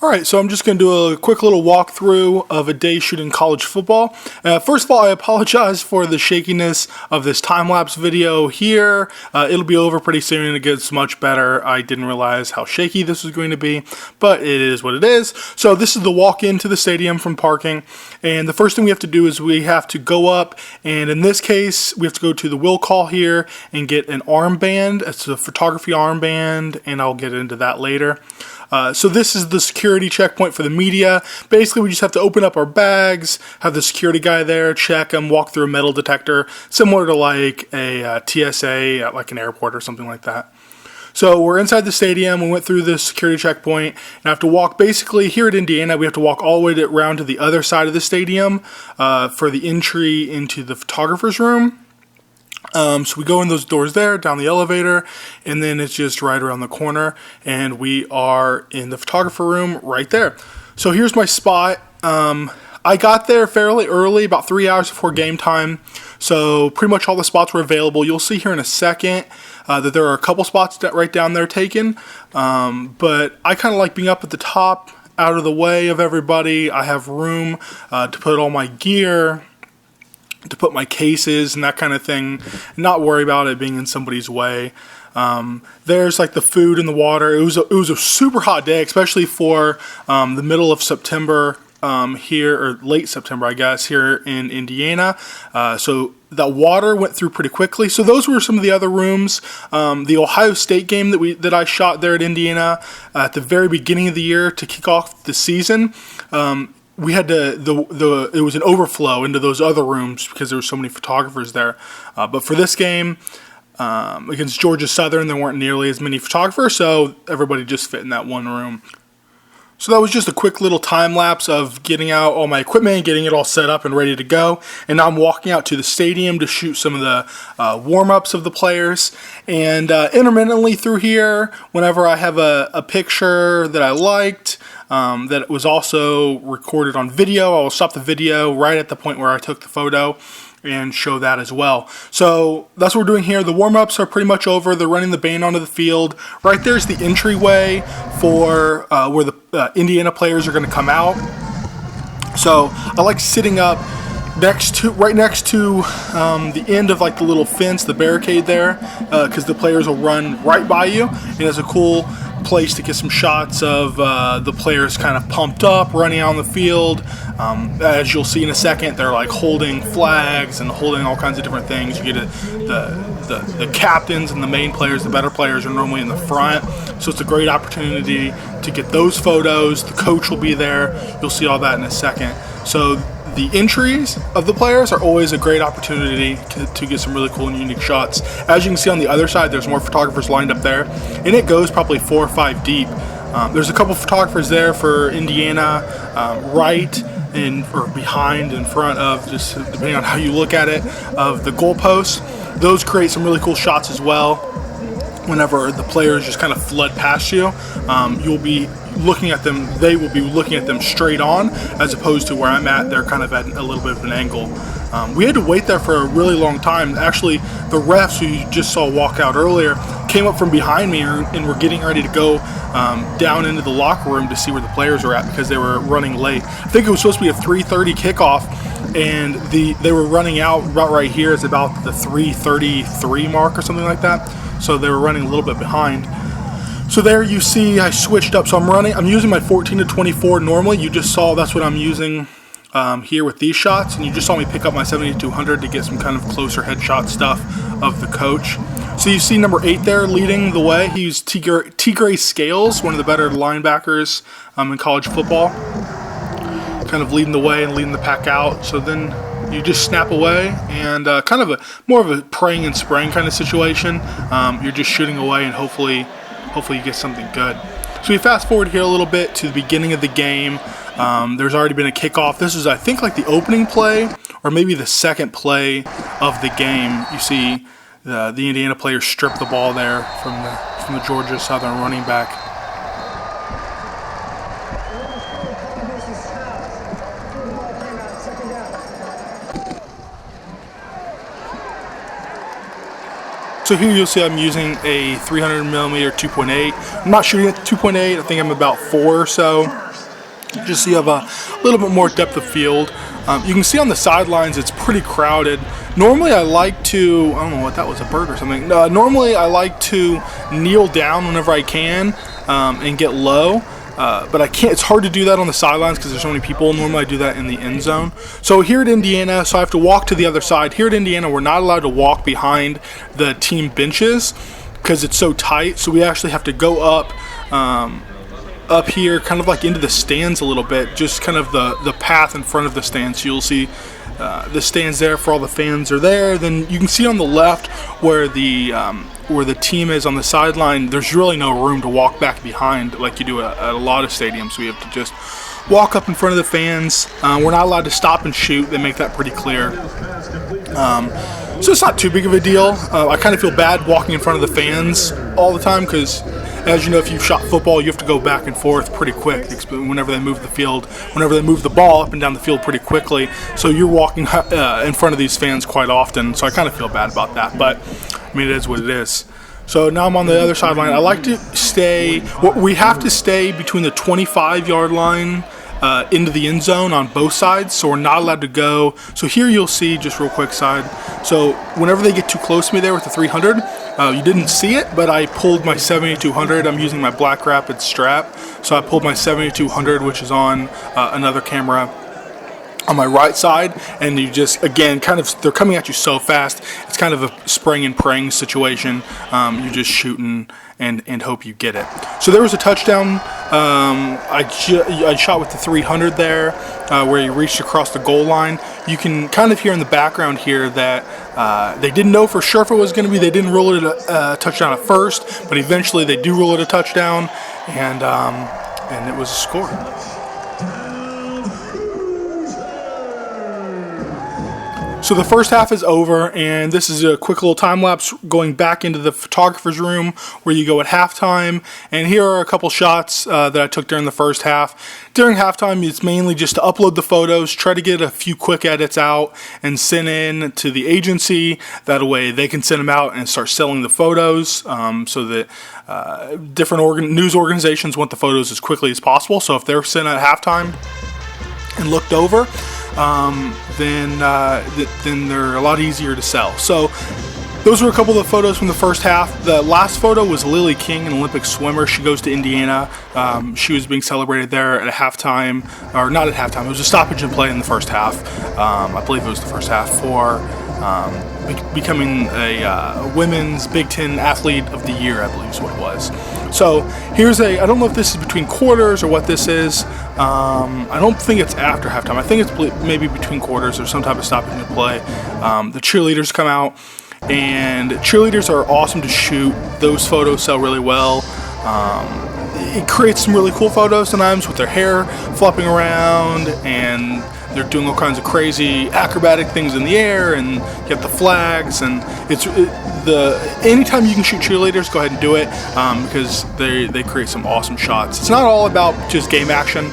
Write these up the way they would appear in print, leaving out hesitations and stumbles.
Alright, so I'm just going to do a quick little walkthrough of a day shooting college football. First of all, I apologize for the shakiness of this time-lapse video here. It'll be over pretty soon and it gets much better. I didn't realize how shaky this was going to be, but it is what it is. So this is the walk into the stadium from parking, and the first thing we have to do is we have to go up, and in this case, we have to go to the will call here and get an armband. It's a photography armband, and I'll get into that later. So this is the security checkpoint for the media. Basically, we just have to open up our bags, have the security guy there, check them, walk through a metal detector, similar to like a TSA at like an airport or something like that. So we're inside the stadium, we went through the security checkpoint, and I have to walk, basically here at Indiana, we have to walk all the way around to the other side of the stadium for the entry into the photographer's room. So we go in those doors there, down the elevator, and then it's just right around the corner, and we are in the photographer room right there. So here's my spot. I got there fairly early, about 3 hours before game time, so pretty much all the spots were available. You'll see here in a second that there are a couple spots right down there taken, but I kind of like being up at the top, out of the way of everybody. I have room to put all my gear, to put my cases and that kind of thing, and not worry about it being in somebody's way. There's like the food and the water. It was a super hot day, especially for the middle of September here, or late September, I guess, here in Indiana. So the water went through pretty quickly. So those were some of the other rooms. The Ohio State game that I shot there at Indiana at the very beginning of the year to kick off the season. We had to, it was an overflow into those other rooms because there were so many photographers there. But for this game, against Georgia Southern, there weren't nearly as many photographers, so everybody just fit in that one room. So that was just a quick little time lapse of getting out all my equipment, getting it all set up and ready to go. And now I'm walking out to the stadium to shoot some of the warm-ups of the players. And intermittently through here, whenever I have a picture that I liked, that was also recorded on video, I will stop the video right at the point where I took the photo and show that as well. So that's what we're doing here. The warm-ups are pretty much over. They're running the band onto the field. Right there's the entryway for where the Indiana players are going to come out. So I like sitting up right next to the end of like the little fence, the barricade there, because the players will run right by you, and it's a cool place to get some shots of the players kind of pumped up, running on the field. As you'll see in a second, they're like holding flags and holding all kinds of different things. You get the captains and the main players, the better players, are normally in the front, so it's a great opportunity to get those photos. The coach will be there. You'll see all that in a second. So the entries of the players are always a great opportunity to get some really cool and unique shots. As you can see on the other side, there's more photographers lined up there, and it goes probably 4 or 5 deep. There's a couple photographers there for Indiana, right in or behind, in front of, just depending on how you look at it, of the goalposts. Those create some really cool shots as well. Whenever the players just kind of flood past you, you'll be looking at them, they will be looking at them straight on, as opposed to where I'm at, they're kind of at a little bit of an angle. We had to wait there for a really long time. Actually, the refs who you just saw walk out earlier came up from behind me and were getting ready to go down into the locker room to see where the players were at, because they were running late. I think it was supposed to be a 3:30 kickoff, and they were running out about right here. It's about the 3:33 mark or something like that. So they were running a little bit behind. So there you see I switched up. So I'm using my 14-24 normally. You just saw that's what I'm using here with these shots, and you just saw me pick up my 7200 to get some kind of closer headshot stuff of the coach. So you see number 8 there leading the way. He used T. Gray Scales, one of the better linebackers in college football, kind of leading the way and leading the pack out. So then you just snap away, and kind of more of a praying and spraying kind of situation. You're just shooting away, and hopefully you get something good. So we fast forward here a little bit to the beginning of the game. There's already been a kickoff. This is, I think, like the opening play, or maybe the second play of the game. You see the Indiana players strip the ball there from the Georgia Southern running back. So here you'll see I'm using a 300mm 2.8. I'm not shooting at 2.8. I think I'm about 4 or so. just so you have a little bit more depth of field. You can see on the sidelines it's pretty crowded. Normally I like to, I don't know what that was, a bird or something. Normally I like to kneel down whenever I can and get low. But I can't. It's hard to do that on the sidelines because there's so many people. Normally I do that in the end zone. So here at Indiana, so I have to walk to the other side. Here at Indiana, we're not allowed to walk behind the team benches because it's so tight. So we actually have to go up here, kind of like into the stands a little bit, just kind of the path in front of the stands. So you'll see the stands there for all the fans are there. Then you can see on the left where the team is on the sideline. There's really no room to walk back behind like you do at a lot of stadiums. So we have to just walk up in front of the fans. We're not allowed to stop and shoot. They make that pretty clear. So it's not too big of a deal. I kind of feel bad walking in front of the fans all the time because, as you know, if you've shot football, you have to go back and forth pretty quick whenever they move the field, whenever they move the ball up and down the field pretty quickly. So you're walking in front of these fans quite often. So I kind of feel bad about that, but I mean, it is what it is. So now I'm on the other sideline. I like to stay, we have to stay between the 25-yard line into the end zone on both sides, so we're not allowed to go. So here you'll see, just real quick side, so whenever they get too close to me there with the 300, you didn't see it, but I pulled my 7200. I'm using my Black Rapid strap, so I pulled my 7200, which is on another camera on my right side, and you just, again, kind of, they're coming at you so fast, it's kind of a spraying and praying situation. You're just shooting and hope you get it. So there was a touchdown. I shot with the 300 there, where he reached across the goal line. You can kind of hear in the background here that they didn't know for sure if it was going to be. They didn't rule it a touchdown at first, but eventually they do rule it a touchdown, and it was a score. So the first half is over, and this is a quick little time lapse going back into the photographer's room where you go at halftime. And here are a couple shots that I took during the first half. During halftime, it's mainly just to upload the photos, try to get a few quick edits out and send in to the agency. That way they can send them out and start selling the photos, so that different news organizations want the photos as quickly as possible. So if they're sent at halftime and looked over, then they're a lot easier to sell. So those were a couple of the photos from the first half. The last photo was Lily King, an Olympic swimmer. She goes to Indiana. She was being celebrated there at a halftime, or not at halftime. It was a stoppage in play in the first half. I believe it was the first half for becoming a women's Big Ten Athlete of the Year, I believe is what it was. So here's I don't know if this is between quarters or what this is. I don't think it's after halftime. I think it's maybe between quarters or some type of stoppage in play. The cheerleaders come out, and cheerleaders are awesome to shoot. Those photos sell really well. It creates some really cool photos sometimes with their hair flopping around, and they're doing all kinds of crazy acrobatic things in the air, and you have the flags, and anytime you can shoot cheerleaders, go ahead and do it, because they create some awesome shots. It's not all about just game action.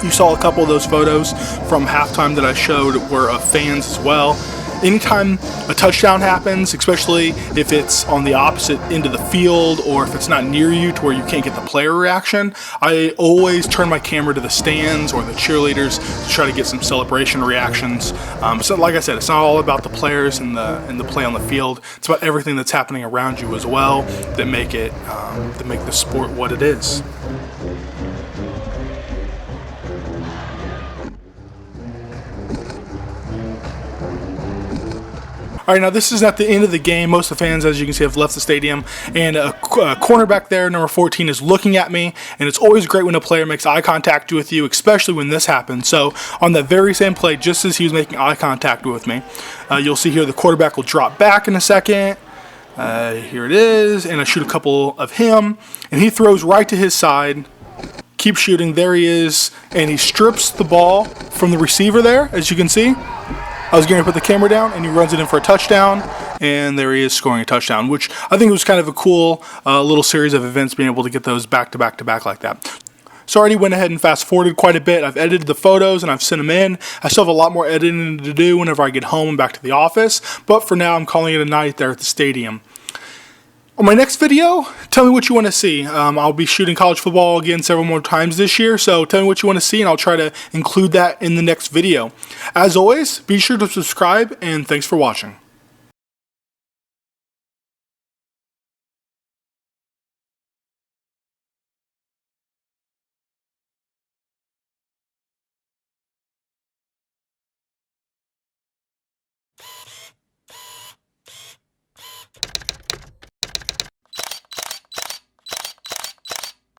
You saw a couple of those photos from halftime that I showed were of fans as well. Anytime a touchdown happens, especially if it's on the opposite end of the field or if it's not near you to where you can't get the player reaction, I always turn my camera to the stands or the cheerleaders to try to get some celebration reactions. So like I said, it's not all about the players and the play on the field. It's about everything that's happening around you as well that make the sport what it is. All right, now this is at the end of the game. Most of the fans, as you can see, have left the stadium, and a cornerback there, number 14, is looking at me, and it's always great when a player makes eye contact with you, especially when this happens. So on that very same play, just as he was making eye contact with me, you'll see here the quarterback will drop back in a second. Here it is, and I shoot a couple of him, and he throws right to his side. Keep shooting. There he is, and he strips the ball from the receiver there, as you can see. I was going to put the camera down, and he runs it in for a touchdown, and there he is scoring a touchdown, which I think was kind of a cool little series of events, being able to get those back to back to back like that. So I already went ahead and fast forwarded quite a bit. I've edited the photos, and I've sent them in. I still have a lot more editing to do whenever I get home and back to the office, but for now I'm calling it a night there at the stadium. On my next video, tell me what you want to see. I'll be shooting college football again several more times this year, so tell me what you want to see and I'll try to include that in the next video. As always, be sure to subscribe and thanks for watching.